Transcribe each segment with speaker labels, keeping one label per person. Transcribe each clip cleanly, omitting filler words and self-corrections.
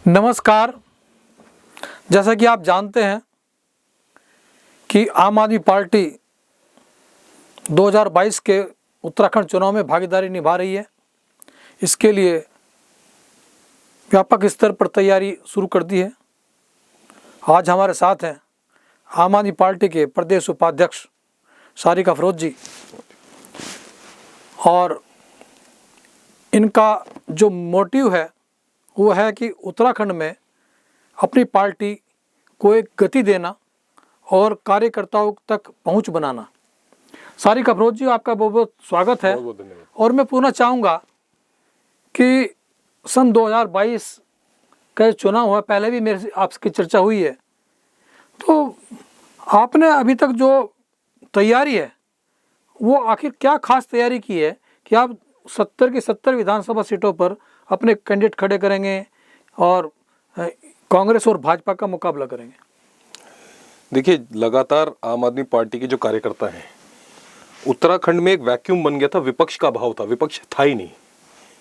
Speaker 1: नमस्कार। जैसा कि आप जानते हैं कि आम आदमी पार्टी 2022 के उत्तराखंड चुनाव में भागीदारी निभा रही है। इसके लिए व्यापक स्तर पर तैयारी शुरू कर दी है। आज हमारे साथ हैं आम आदमी पार्टी के प्रदेश उपाध्यक्ष सारिक अफरोज जी, और इनका जो मोटिव है वो है कि उत्तराखंड में अपनी पार्टी को एक गति देना और कार्यकर्ताओं तक पहुंच बनाना। सारिक अफरोज जी, आपका बहुत बहुत स्वागत है।
Speaker 2: बहुत धन्यवाद।
Speaker 1: और मैं पूछना चाहूँगा कि सन 2022 का चुनाव हुआ, पहले भी मेरे से आपकी चर्चा हुई है, तो आपने अभी तक जो तैयारी है वो आखिर क्या खास तैयारी की है कि आप 70 की 70 विधानसभा सीटों पर अपने कैंडिडेट खड़े करेंगे और कांग्रेस और भाजपा का मुकाबला करेंगे?
Speaker 2: देखिए, लगातार आम आदमी पार्टी के जो कार्यकर्ता हैं, उत्तराखंड में एक वैक्यूम बन गया था। विपक्ष का अभाव था, विपक्ष था ही नहीं।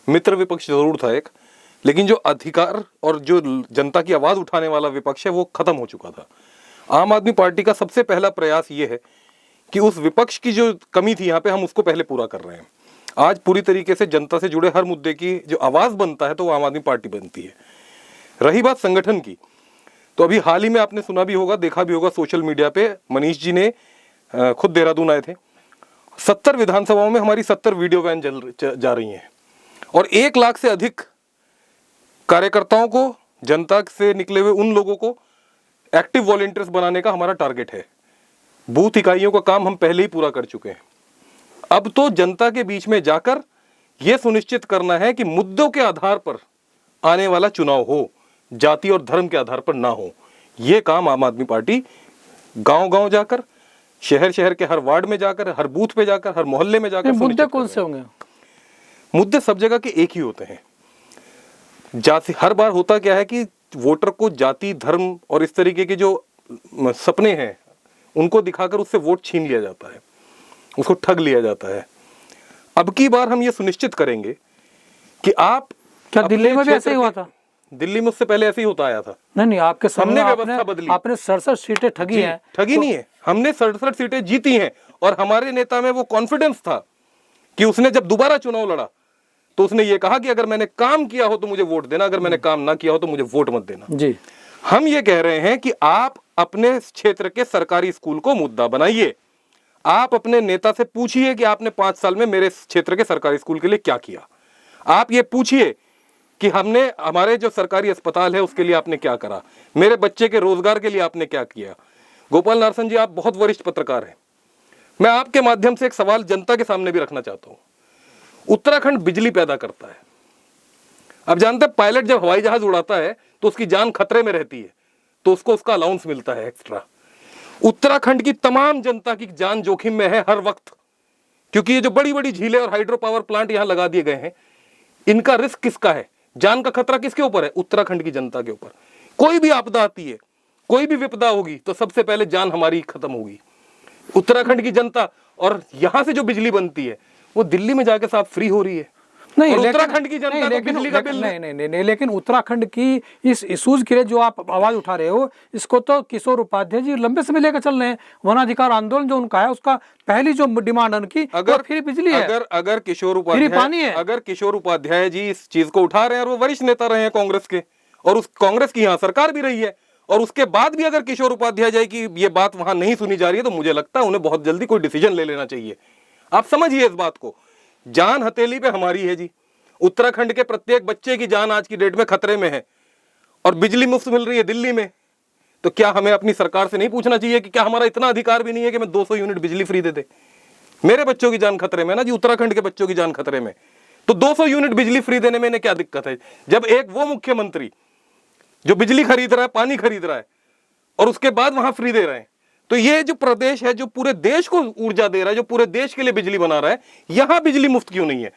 Speaker 2: मित्र विपक्ष जरूर था एक, लेकिन जो अधिकार और जो जनता की आवाज उठाने वाला विपक्ष है वो खत्म हो चुका था। आम आदमी पार्टी का सबसे पहला प्रयास ये है कि उस विपक्ष की जो कमी थी यहाँ पे, हम उसको पहले पूरा कर रहे हैं। आज पूरी तरीके से जनता से जुड़े हर मुद्दे की जो आवाज बनता है तो वो आम आदमी पार्टी बनती है। रही बात संगठन की, तो अभी हाल ही में आपने सुना भी होगा, देखा भी होगा सोशल मीडिया पे, मनीष जी ने खुद देहरादून आए थे। 70 विधानसभाओं में हमारी 70 वीडियो वैन जा रही हैं और 1 लाख से अधिक कार्यकर्ताओं को, जनता से निकले हुए उन लोगों को एक्टिव वॉलंटियर्स बनाने का हमारा टारगेट है। बूथ इकाइयों का काम हम पहले ही पूरा कर चुके हैं। अब तो जनता के बीच में जाकर यह सुनिश्चित करना है कि मुद्दों के आधार पर आने वाला चुनाव हो, जाति और धर्म के आधार पर ना हो। यह काम आम आदमी पार्टी गांव-गांव जाकर, शहर-शहर के हर वार्ड में जाकर, हर बूथ पे जाकर, हर मोहल्ले में जाकर।
Speaker 1: मुद्दे कौन से होंगे?
Speaker 2: मुद्दे सब जगह के एक ही होते हैं। जाति, हर बार होता क्या है कि वोटर को जाति, धर्म और इस तरीके के जो सपने हैं उनको दिखाकर उससे वोट छीन लिया जाता है, उसको ठग लिया जाता है। अब की बार हम ये सुनिश्चित करेंगे कि आप,
Speaker 1: क्या दिल्ली में भी ऐसे ही हुआ था?
Speaker 2: दिल्ली में उससे पहले ऐसे ही होता आया था।
Speaker 1: नहीं, आपके सामने
Speaker 2: व्यवस्था बदली।
Speaker 1: आपने 67 सीटें ठगी हैं।
Speaker 2: ठगी नहीं है, हमने 67 सीटें जीती हैं और हमारे नेता में वो कॉन्फिडेंस था कि उसने जब दोबारा चुनाव लड़ा तो उसने ये कहा कि अगर मैंने काम किया हो तो मुझे वोट देना, अगर मैंने काम ना किया हो तो मुझे वोट मत देना।
Speaker 1: जी,
Speaker 2: हम ये कह रहे हैं कि आप अपने क्षेत्र के सरकारी स्कूल को मुद्दा बनाइए। आप अपने नेता से पूछिए कि आपने 5 साल में मेरे क्षेत्र के सरकारी स्कूल के लिए क्या किया। आप ये पूछिए कि हमारे जो सरकारी अस्पताल है उसके लिए आपने क्या करा, मेरे बच्चे के रोजगार के लिए आपने क्या किया। गोपाल नारसन जी, आप बहुत वरिष्ठ पत्रकार हैं, मैं आपके माध्यम से एक सवाल जनता के सामने भी रखना चाहता हूं। उत्तराखंड बिजली पैदा करता है। अब जानते हैं, पायलट जब हवाई जहाज उड़ाता है तो उसकी जान खतरे में रहती है, तो उसको उसका अलाउंस मिलता है एक्स्ट्रा। उत्तराखंड की तमाम जनता की जान जोखिम में है हर वक्त, क्योंकि ये जो बड़ी बड़ी झीलें और हाइड्रो पावर प्लांट यहां लगा दिए गए हैं, इनका रिस्क किसका है, जान का खतरा किसके ऊपर है? उत्तराखंड की जनता के ऊपर। कोई भी आपदा आती है, कोई भी विपदा होगी तो सबसे पहले जान हमारी खत्म होगी। उत्तराखंड की जनता, और यहां से जो बिजली बनती है वो दिल्ली में जाके साफ फ्री हो रही है।
Speaker 1: नहीं,
Speaker 2: उत्तराखंड की जनता को बिजली का बिल
Speaker 1: नहीं, लेकिन उत्तराखंड की इस इशूज के लिए जो आप आवाज उठा रहे हो, इसको तो किशोर उपाध्याय जी लंबे समय लेकर चल रहे हैं। वन अधिकार आंदोलन जो उनका है, उसका पहली जो डिमांड उनकी, अगर फ्री बिजली है,
Speaker 2: अगर किशोर उपाध्याय,
Speaker 1: पानी है,
Speaker 2: अगर किशोर उपाध्याय जी इस चीज को उठा रहे हैं, और वो वरिष्ठ नेता रहे हैं कांग्रेस के, और उस कांग्रेस की यहाँ सरकार भी रही है, और उसके बाद भी अगर किशोर उपाध्याय जी की ये बात वहां नहीं सुनी जा रही है, तो मुझे लगता है उन्हें बहुत जल्दी कोई डिसीजन ले लेना चाहिए। आप समझिए इस बात को, जान हथेली पे हमारी है जी। उत्तराखंड के प्रत्येक बच्चे की जान आज की डेट में खतरे में है, और बिजली मुफ्त मिल रही है दिल्ली में। तो क्या हमें अपनी सरकार से नहीं पूछना चाहिए कि क्या हमारा इतना अधिकार भी नहीं है कि मैं 200 यूनिट बिजली फ्री दे दे? मेरे बच्चों की जान खतरे में ना जी, उत्तराखंड के बच्चों की जान खतरे में, तो 200 यूनिट बिजली फ्री देने में क्या दिक्कत है? जब एक वो मुख्यमंत्री जो बिजली खरीद रहा है, पानी खरीद रहा है, और उसके बाद वहां फ्री दे रहे हैं, तो ये जो प्रदेश है जो पूरे देश को ऊर्जा दे रहा है, जो पूरे देश के लिए बिजली बना रहा है, यहां बिजली मुफ्त क्यों नहीं है?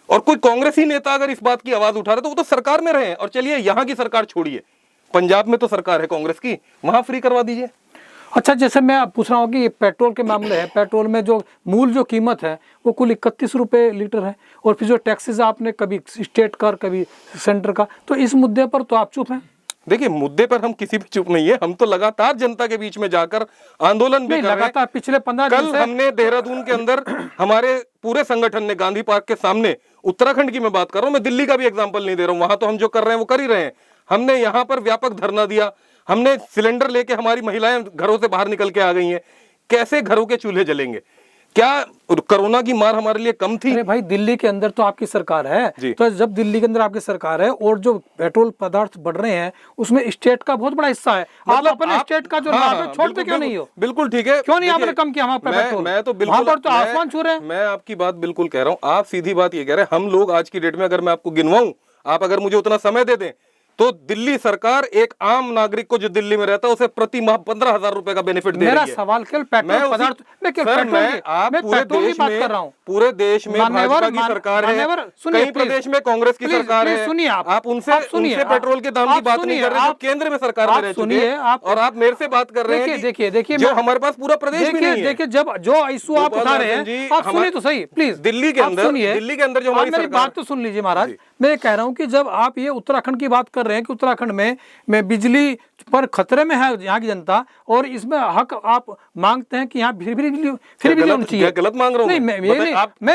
Speaker 2: और कोई कांग्रेसी नेता अगर इस बात की आवाज उठा रहे तो वो तो सरकार में रहे हैं। और चलिए यहां की सरकार छोड़िए, पंजाब में तो सरकार है कांग्रेस की, वहां फ्री करवा दीजिए।
Speaker 1: अच्छा, जैसे मैं अब पूछ रहा हूँ कि ये पेट्रोल के मामले है, पेट्रोल में जो मूल जो कीमत है वो कुल 31 रुपये लीटर है, और फिर जो टैक्सेस आपने कभी स्टेट का कभी सेंटर का, तो इस मुद्दे पर तो आप चुप हैं।
Speaker 2: देखिए, मुद्दे पर हम किसी भी चुप नहीं है, हम तो लगातार जनता के बीच में जाकर आंदोलन भी कर रहे हैं।
Speaker 1: लगातार पिछले 15 दिन
Speaker 2: कल
Speaker 1: से
Speaker 2: हमने देहरादून के अंदर हमारे पूरे संगठन ने गांधी पार्क के सामने, उत्तराखंड की मैं बात कर रहा हूं, मैं दिल्ली का भी एग्जांपल नहीं दे रहा हूं, वहां तो हम जो कर रहे हैं वो कर ही रहे हैं। हमने यहाँ पर व्यापक धरना दिया, हमने सिलेंडर लेके, हमारी महिलाएं घरों से बाहर निकल के आ गई हैं। कैसे घरों के चूल्हे जलेंगे? क्या कोरोना की मार हमारे लिए कम थी?
Speaker 1: अरे भाई, दिल्ली के अंदर तो आपकी सरकार है, तो जब दिल्ली के अंदर आपकी सरकार है और जो पेट्रोल पदार्थ बढ़ रहे हैं उसमें स्टेट का बहुत बड़ा हिस्सा है, आप अपने स्टेट का जो लाभ है छोड़ते क्यों नहीं हो?
Speaker 2: बिल्कुल ठीक है,
Speaker 1: क्यों नहीं आपने कम किया वहाँ पे पेट्रोल?
Speaker 2: मैं तो बिल्कुल,
Speaker 1: वहाँ पर तो आसमान छू रहे हैं।
Speaker 2: मैं आपकी बात बिल्कुल कह रहा हूँ। आप सीधी बात ये कह रहे हैं, हम लोग आज की डेट में, अगर मैं आपको गिनवाऊं, आप अगर मुझे उतना समय दे दें, तो दिल्ली सरकार एक आम नागरिक को जो दिल्ली में रहता है उसे प्रति माह 15,000 रुपए का बेनिफिट दे रही है।
Speaker 1: मेरा सवाल केवल पेट्रोल पदार्थ में पेट्रोल की बात कर रहा हूँ।
Speaker 2: पूरे देश में भाजपा की सरकार है, कई प्रदेश में कांग्रेस की सरकार है।
Speaker 1: सुनिए,
Speaker 2: आप उनसे पेट्रोल के दाम की बात नहीं कर रहे जो केंद्र में सरकार में रह चुके हैं, और आप मेरे से बात कर रहे हैं।
Speaker 1: देखिए
Speaker 2: जो हमारे पास पूरा प्रदेश भी नहीं है।
Speaker 1: देखिए, जब जो इशू आप उठा रहे हैं, आप सुनिए तो सही प्लीज।
Speaker 2: दिल्ली के अंदर जो हमारी
Speaker 1: मेरी बात तो सुन लीजिए महाराज। मैं ये कह रहा हूँ कि जब आप ये उत्तराखंड की बात कर रहे हैं कि उत्तराखंड में बिजली पर खतरे में है यहाँ की जनता, और इसमें हक आप मांगते हैं कि यहाँ फिर बिजली होनी चाहिए।
Speaker 2: गलत मांग रहा हूँ?
Speaker 1: नहीं, मैं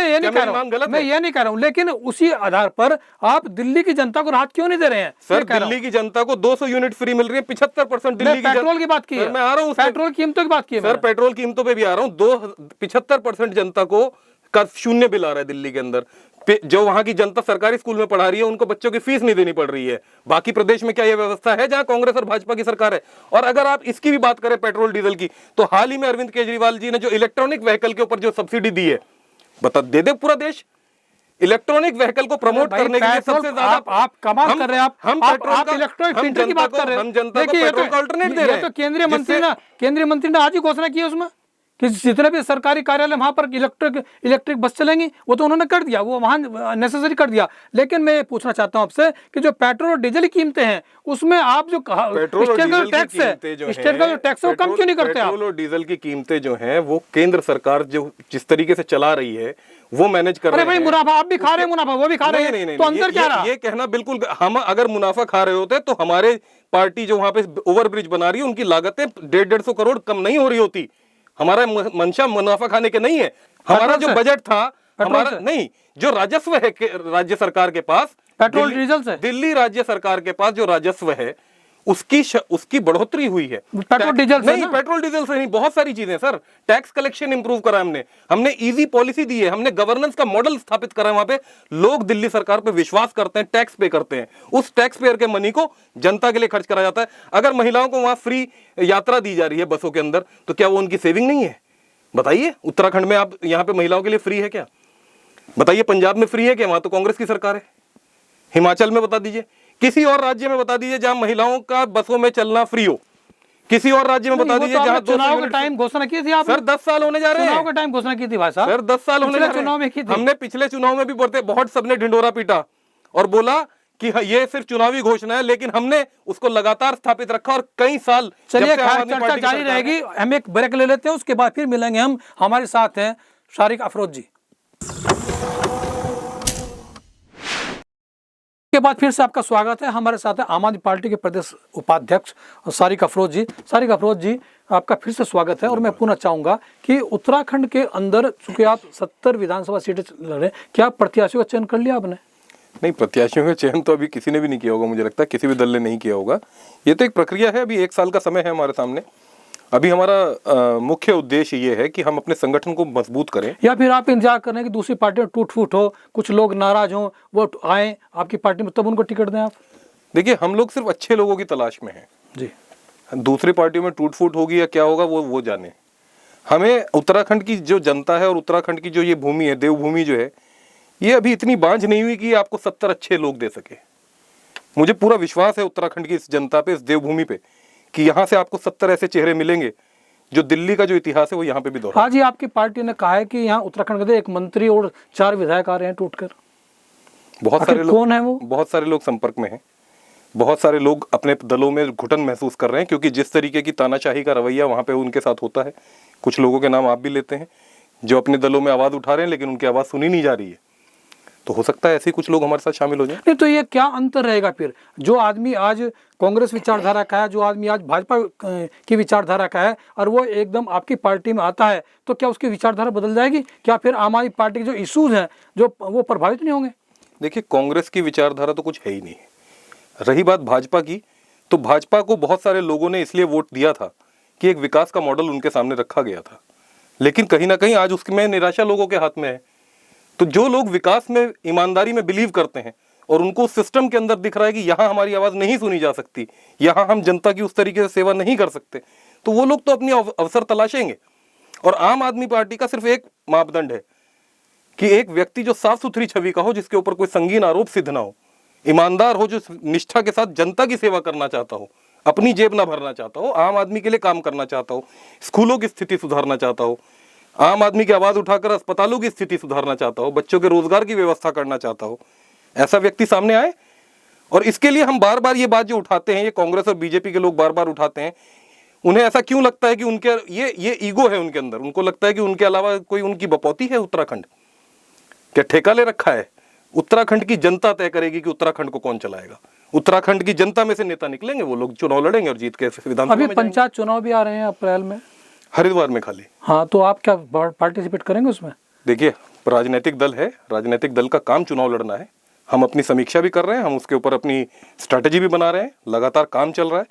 Speaker 1: ये नहीं कह रहा हूँ, लेकिन उसी आधार पर आप दिल्ली की जनता को राहत क्यों नहीं दे रहे हैं?
Speaker 2: सर, दिल्ली की जनता को 200 यूनिट फ्री मिल रही है, 75% दिल्ली की
Speaker 1: पेट्रोल की बात की है।
Speaker 2: मैं आ रहा हूँ,
Speaker 1: पेट्रोल कीमतों की बात की है
Speaker 2: सर, पेट्रोल कीमतों पे भी आ रहा हूँ। 75% जनता को का शून्य बिल आ रहा है दिल्ली के अंदर। जो वहां की जनता सरकारी स्कूल में पढ़ा रही है, उनको बच्चों की फीस नहीं देनी पड़ रही है। बाकी प्रदेश में क्या यह व्यवस्था है जहां कांग्रेस और भाजपा की सरकार है? और अगर आप इसकी भी बात करें पेट्रोल डीजल की, तो हाल ही में अरविंद केजरीवाल जी ने जो इलेक्ट्रॉनिक व्हीकल के ऊपर जो सब्सिडी दी है, बता दे पूरा देश इलेक्ट्रॉनिक व्हीकल को प्रमोट करने के लिए सबसे ज्यादा
Speaker 1: आप कमाल कर रहे हैं। आप इलेक्ट्रॉनिक प्रिंटर की बात कर रहे हैं।
Speaker 2: हम जनता को पेट्रोल का अल्टरनेट दे रहे हैं।
Speaker 1: तो केंद्रीय मंत्री ने आज ही घोषणा की है उसमें कि जितने भी सरकारी कार्यालय वहां पर इलेक्ट्रिक बस चलेंगी, वो तो उन्होंने कर दिया, वो वहां नेसेसरी कर दिया। लेकिन मैं ये पूछना चाहता हूं आपसे कि जो पेट्रोल और डीजल की कीमतें हैं उसमें आप जो स्टेट का टैक्स है, स्टेट का जो टैक्स है वो कम क्यों नहीं करते?
Speaker 2: पेट्रोल और डीजल की कीमतें जो हैं वो केंद्र सरकार जो जिस तरीके से चला रही है वो मैनेज कर रहे हैं।
Speaker 1: अरे भाई, मुनाफा आप भी खा रहे हैं, मुनाफा वो भी खा रहे हैं, तो अंदर क्या रहा?
Speaker 2: ये कहना बिल्कुल, हम अगर मुनाफा खा रहे होते तो हमारे पार्टी जो वहां पे ओवरब्रिज बना रही है उनकी लागतें 150 करोड़ कम नहीं हो रही होती। हमारा मंशा मुनाफा खाने के नहीं है। हमारा जो बजट था, हमारा नहीं, जो राजस्व है राज्य सरकार के पास,
Speaker 1: पेट्रोल डीजल से
Speaker 2: दिल्ली राज्य सरकार के पास जो राजस्व है उसकी बढ़ोतरी हुई है।
Speaker 1: पेट्रोल डीजल से
Speaker 2: नहीं, पेट्रोल डीजल से नहीं, बहुत सारी चीजें सर। टैक्स कलेक्शन इंप्रूव करा हमने इजी पॉलिसी दी है, हमने गवर्नेंस का मॉडल स्थापित करा है। वहां पे लोग दिल्ली सरकार पे विश्वास करते हैं, टैक्स पे करते हैं। उस टैक्स पेयर के मनी को जनता के लिए खर्च करा जाता है। अगर महिलाओं को वहां फ्री यात्रा दी जा रही है बसों के अंदर, तो क्या वो उनकी सेविंग नहीं है? बताइए, उत्तराखंड में आप यहाँ पे महिलाओं के लिए फ्री है क्या? बताइए, पंजाब में फ्री है क्या? वहां तो कांग्रेस की सरकार है। हिमाचल में बता दीजिए, किसी और राज्य में बता दीजिए जहां महिलाओं का बसों में चलना फ्री हो। किसी और राज्य में बता दीजिए जहां
Speaker 1: चुनाव के टाइम घोषणा की थी आपने।
Speaker 2: सर 10 साल होने जा रहे हैं।
Speaker 1: चुनाव के टाइम घोषणा की थी भाई साहब।
Speaker 2: सर 10 साल होने जा रहे हैं।
Speaker 1: चुनाव में की थी।
Speaker 2: हमने पिछले चुनाव में भी बहुत सबने ढिंडोरा पीटा और बोला कि ये सिर्फ चुनावी घोषणा है, लेकिन हमने उसको लगातार स्थापित रखा और कई साल।
Speaker 1: चलिए, चर्चा जारी रहेगी, हम एक ब्रेक ले लेते हैं, उसके बाद फिर मिलेंगे हम। हमारे साथ हैं शारिक अफरोज जी। के बाद फिर से आपका स्वागत है। हमारे साथ है आम आदमी पार्टी के प्रदेश उपाध्यक्ष शारिक अफरोज जी। शारिक अफरोज जी, आपका फिर से स्वागत है। और मैं पूछना चाहूंगा कि उत्तराखंड के अंदर चूंकि आप 70 विधानसभा सीटें लड़ रहे, क्या प्रत्याशियों का चयन कर लिया आपने?
Speaker 2: नहीं, प्रत्याशियों का चयन तो अभी किसी ने भी नहीं किया होगा, मुझे लगता है किसी भी दल ने नहीं किया होगा। ये तो एक प्रक्रिया है, अभी 1 साल का समय है हमारे सामने। अभी हमारा मुख्य उद्देश्य ये है कि हम अपने संगठन को मजबूत करें।
Speaker 1: या फिर आप इंतजार कर रहे हैं कि दूसरी पार्टी में टूट फूट हो, कुछ लोग नाराज हों, वो आए आपकी पार्टी में, तब उनको टिकट दें आप?
Speaker 2: देखिए, हम लोग सिर्फ अच्छे लोगों की तलाश में हैं
Speaker 1: जी।
Speaker 2: दूसरी पार्टियों में टूट फूट होगी या क्या होगा वो जाने। हमें उत्तराखंड की जो जनता है और उत्तराखंड की जो ये भूमि है, देवभूमि जो है, ये अभी इतनी बांझ नहीं हुई कि आपको 70 अच्छे लोग दे सके। मुझे पूरा विश्वास है उत्तराखंड की इस जनता पे, इस देवभूमि पे, कि यहाँ से आपको 70 ऐसे चेहरे मिलेंगे जो दिल्ली का जो इतिहास है वो यहाँ पे भी दोहरा।
Speaker 1: हाँ जी, आपकी पार्टी ने कहा है कि यहाँ उत्तराखंड के 1 मंत्री और 4 विधायक आ रहे हैं टूटकर।
Speaker 2: बहुत सारे लोग,
Speaker 1: कौन है वो?
Speaker 2: बहुत सारे लोग संपर्क में हैं। बहुत सारे लोग अपने दलों में घुटन महसूस कर रहे हैं, क्योंकि जिस तरीके की तानाशाही का रवैया वहाँ पे उनके साथ होता है, कुछ लोगों के नाम आप भी लेते हैं जो अपने दलों में आवाज़ उठा रहे हैं लेकिन उनकी आवाज़ सुनी नहीं जा रही है। तो हो सकता है ऐसे कुछ लोग हमारे साथ शामिल हो जाएं।
Speaker 1: नहीं तो ये क्या अंतर रहेगा फिर? जो आदमी आज कांग्रेस विचारधारा का है, जो आदमी आज भाजपा की विचारधारा का है, और वो एकदम आपकी पार्टी में आता है, तो क्या उसकी विचारधारा बदल जाएगी? क्या फिर आम आदमी पार्टी के जो इश्यूज हैं जो वो प्रभावित नहीं होंगे?
Speaker 2: देखिए, कांग्रेस की विचारधारा तो कुछ है ही नहीं। रही बात भाजपा की, तो भाजपा को बहुत सारे लोगों ने इसलिए वोट दिया था कि एक विकास का मॉडल उनके सामने रखा गया था, लेकिन कहीं ना कहीं आज उसमें निराशा लोगों के हाथ में है। तो जो लोग विकास में, ईमानदारी में बिलीव करते हैं और उनको सिस्टम के अंदर दिख रहा है कि यहाँ हमारी आवाज़ नहीं सुनी जा सकती, यहाँ हम जनता की उस तरीके से सेवा नहीं कर सकते, तो वो लोग तो अपनी अवसर तलाशेंगे। और आम आदमी पार्टी का सिर्फ एक मापदंड है कि एक व्यक्ति जो साफ सुथरी छवि का हो, जिसके ऊपर कोई संगीन आरोप सिद्ध ना हो, ईमानदार हो, जो निष्ठा के साथ जनता की सेवा करना चाहता हो, अपनी जेब ना भरना चाहता हो, आम आदमी के लिए काम करना चाहता हो, स्कूलों की स्थिति सुधारना चाहता हो, आम आदमी की आवाज़ उठाकर अस्पतालों की स्थिति सुधारना चाहता हो, बच्चों के रोजगार की व्यवस्था करना चाहता हो, ऐसा व्यक्ति सामने आए। और इसके लिए हम बार बार ये बात जो उठाते हैं, ये कांग्रेस और बीजेपी के लोग बार बार उठाते हैं, उन्हें ऐसा क्यों लगता है कि उनके ये ईगो है उनके अंदर, उनको लगता है कि उनके अलावा कोई उनकी बपौती है उत्तराखंड? क्या ठेका ले रखा है? उत्तराखंड की जनता तय करेगी कि उत्तराखंड को कौन चलाएगा। उत्तराखंड की जनता में से नेता निकलेंगे, वो लोग चुनाव लड़ेंगे और जीत के विधानसभा में
Speaker 1: अभी पंचायत चुनाव भी आ रहे हैं अप्रैल में,
Speaker 2: हरिद्वार में खाली।
Speaker 1: हाँ, तो आप क्या पार्टिसिपेट करेंगे उसमें?
Speaker 2: देखिए, राजनीतिक दल है, राजनीतिक दल का काम चुनाव लड़ना है। हम अपनी समीक्षा भी कर रहे हैं, हम उसके ऊपर अपनी स्ट्रैटेजी भी बना रहे हैं, लगातार काम चल रहा है,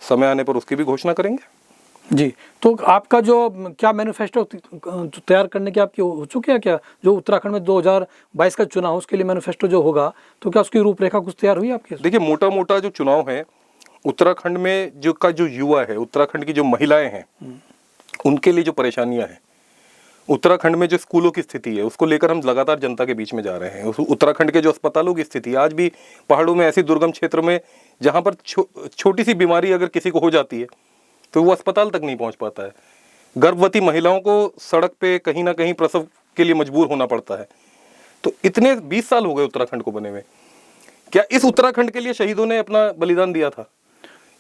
Speaker 2: समय आने पर उसकी भी घोषणा करेंगे।
Speaker 1: जी, तो आपका जो क्या मैनिफेस्टो तैयार करने की आपकी हो चुकी है क्या? जो उत्तराखंड में 2022 का चुनाव, उसके लिए मैनिफेस्टो जो होगा, तो क्या उसकी रूपरेखा कुछ तैयार हुई आपकी?
Speaker 2: देखिए, मोटा मोटा जो चुनाव है उत्तराखंड में, जो युवा है, उत्तराखंड की जो महिलाएं हैं, उनके लिए जो परेशानियां हैं, उत्तराखंड में जो स्कूलों की स्थिति है, उसको लेकर हम लगातार जनता के बीच में जा रहे हैं। उत्तराखंड के जो अस्पतालों की स्थिति, आज भी पहाड़ों में, ऐसी दुर्गम क्षेत्र में जहाँ पर छोटी सी बीमारी अगर किसी को हो जाती है तो वो अस्पताल तक नहीं पहुँच पाता है। गर्भवती महिलाओं को सड़क पे कहीं ना कहीं प्रसव के लिए मजबूर होना पड़ता है। तो इतने 20 साल हो गए उत्तराखंड को बने हुए, क्या इस उत्तराखंड के लिए शहीदों ने अपना बलिदान दिया था?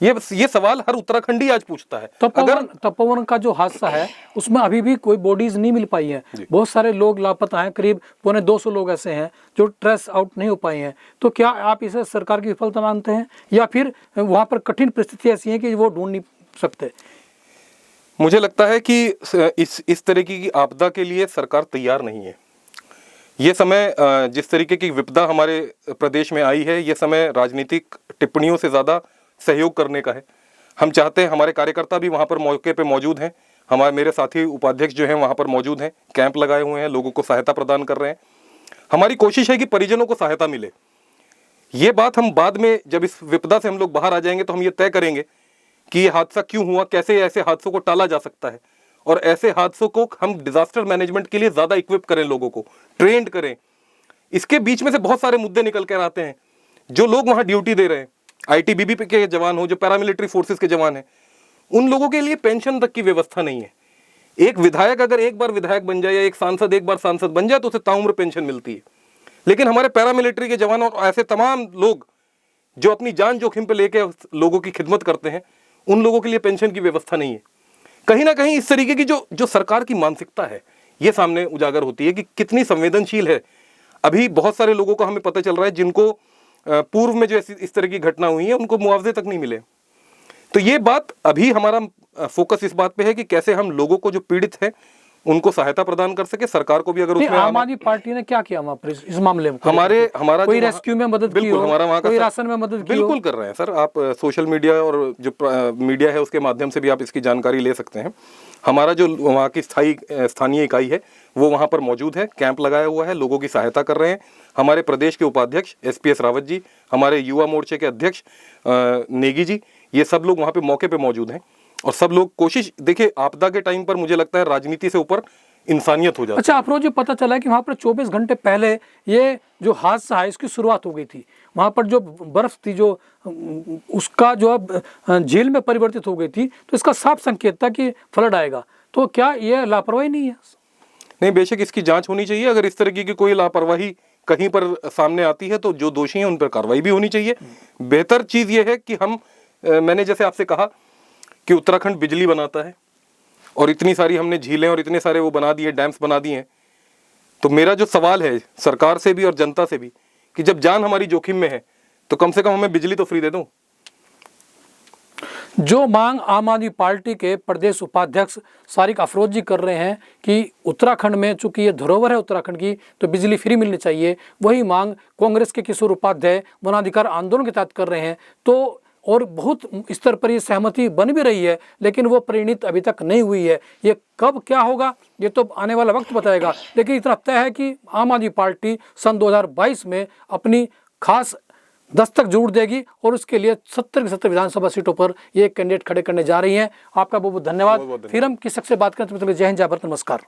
Speaker 2: ये सवाल हर उत्तराखंडी आज पूछता है।
Speaker 1: तपोवन का जो हादसा है, उसमें अभी भी कोई बॉडीज नहीं मिल पाई है, बहुत सारे लोग लापता हैं, करीब 250 लोग ऐसे हैं जो ट्रेस आउट नहीं हो पाए हैं। तो क्या आप इसे सरकार की विफलता मानते हैं, या फिर वहां पर कठिन परिस्थिति ऐसी है कि वो ढूंढ नहीं सकते?
Speaker 2: मुझे लगता है कि इस तरीके की आपदा के लिए सरकार तैयार नहीं है। ये समय, जिस तरीके की विपदा हमारे प्रदेश में आई है, ये समय राजनीतिक टिप्पणियों से ज़्यादा सहयोग करने का है। हम चाहते हैं, हमारे कार्यकर्ता भी वहाँ पर मौके पे मौजूद हैं, मेरे साथी उपाध्यक्ष जो हैं वहाँ पर मौजूद हैं, कैंप लगाए हुए हैं, लोगों को सहायता प्रदान कर रहे हैं। हमारी कोशिश है कि परिजनों को सहायता मिले। ये बात हम बाद में, जब इस विपदा से हम लोग बाहर आ जाएंगे, तो हम ये तय करेंगे कि ये हादसा क्यों हुआ, कैसे ऐसे हादसों को टाला जा सकता है, और ऐसे हादसों को हम डिजास्टर मैनेजमेंट के लिए ज़्यादा इक्विप करें, लोगों को ट्रेंड करें। इसके बीच में से बहुत सारे मुद्दे निकल कर आते हैं। जो लोग वहाँ ड्यूटी दे रहे हैं, आईटीबीपी के जवान हो, जो पैरामिलिट्री फोर्सेस के जवान हैं, उन लोगों के लिए पेंशन तक की व्यवस्था नहीं है। एक विधायक अगर एक बार विधायक बन जाए, या एक सांसद एक बार सांसद बन जाए, तो उसे ताउम्र पेंशन मिलती है। लेकिन हमारे पैरामिलिट्री के जवान और ऐसे तमाम लोग जो अपनी जान जोखिम पे लेके लोगों की खिदमत करते हैं, उन लोगों के लिए पेंशन की व्यवस्था नहीं है। कहीं ना कहीं इस तरीके की जो सरकार की मानसिकता है, ये सामने उजागर होती है कि कितनी संवेदनशील है। अभी बहुत सारे लोगों को हमें पता चल रहा है जिनको पूर्व में जो इस तरह की घटना हुई है, उनको मुआवजे तक नहीं मिले। तो ये बात, अभी हमारा फोकस इस बात पे है कि कैसे हम लोगों को जो पीड़ित हैं उनको सहायता प्रदान कर सके। सरकार को भी अगर उसमें,
Speaker 1: आम आदमी पार्टी ने क्या किया वहाँ पर इस मामले में?
Speaker 2: हमारा
Speaker 1: कोई रेस्क्यू में मदद की हो,
Speaker 2: हमारा वहाँ का
Speaker 1: कोई राशन में मदद की हो?
Speaker 2: बिल्कुल कर रहे हैं सर। आप सोशल मीडिया और जो मीडिया है उसके माध्यम से भी आप इसकी जानकारी ले सकते हैं। हमारा जो वहाँ की स्थानीय इकाई है वो वहाँ पर मौजूद है, कैंप लगाया हुआ है, लोगों की सहायता कर रहे हैं। हमारे प्रदेश के उपाध्यक्ष SPS रावत जी, हमारे युवा मोर्चे के अध्यक्ष नेगी जी, ये सब लोग वहाँ पे मौके पे मौजूद हैं। और सब लोग कोशिश, देखिए आपदा के टाइम पर मुझे लगता है राजनीति से ऊपर इंसानियत हो जाती है।
Speaker 1: अच्छा, अफरोज, पता चला है कि वहाँ पर 24 घंटे पहले ये जो हादसा है इसकी शुरुआत हो गई थी। वहाँ पर जो बर्फ थी, जो उसका जो अब झील में परिवर्तित हो गई थी, तो इसका साफ संकेत था कि फ्लड आएगा। तो क्या ये लापरवाही नहीं है?
Speaker 2: नहीं, बेशक इसकी जांच होनी चाहिए। अगर इस तरीके की कोई लापरवाही कहीं पर सामने आती है तो जो दोषी हैं उन पर कार्रवाई भी होनी चाहिए। बेहतर चीज़ ये है कि हम मैंने जैसे आपसे कहा कि उत्तराखंड बिजली बनाता है और इतनी सारी हमने झीलें और इतने सारे वो बना दिए, डैम्स बना दिए हैं। तो मेरा जो सवाल है सरकार से भी और जनता से भी कि जब जान हमारी जोखिम में है तो कम से कम हमें बिजली तो फ्री दे दो।
Speaker 1: जो मांग आम आदमी पार्टी के प्रदेश उपाध्यक्ष सारिक अफरोज जी कर रहे हैं कि उत्तराखंड में चूंकि ये धरोहर है उत्तराखंड की तो बिजली फ्री मिलनी चाहिए, वही मांग कांग्रेस के किशोर उपाध्याय वनाधिकार आंदोलन के तहत कर रहे हैं। तो और बहुत स्तर पर ये सहमति बन भी रही है, लेकिन वो परिणित अभी तक नहीं हुई है। ये कब क्या होगा ये तो आने वाला वक्त बताएगा, लेकिन इतना तय है कि आम आदमी पार्टी सन 2022 में अपनी खास दस्तक जरूर देगी और उसके लिए 70 की 70 विधानसभा सीटों पर ये कैंडिडेट खड़े करने जा रही हैं। आपका बहुत बहुत धन्यवाद। फिर हम किस शख्स से बात करते हैं, जय हिंद, जय भारत, नमस्कार।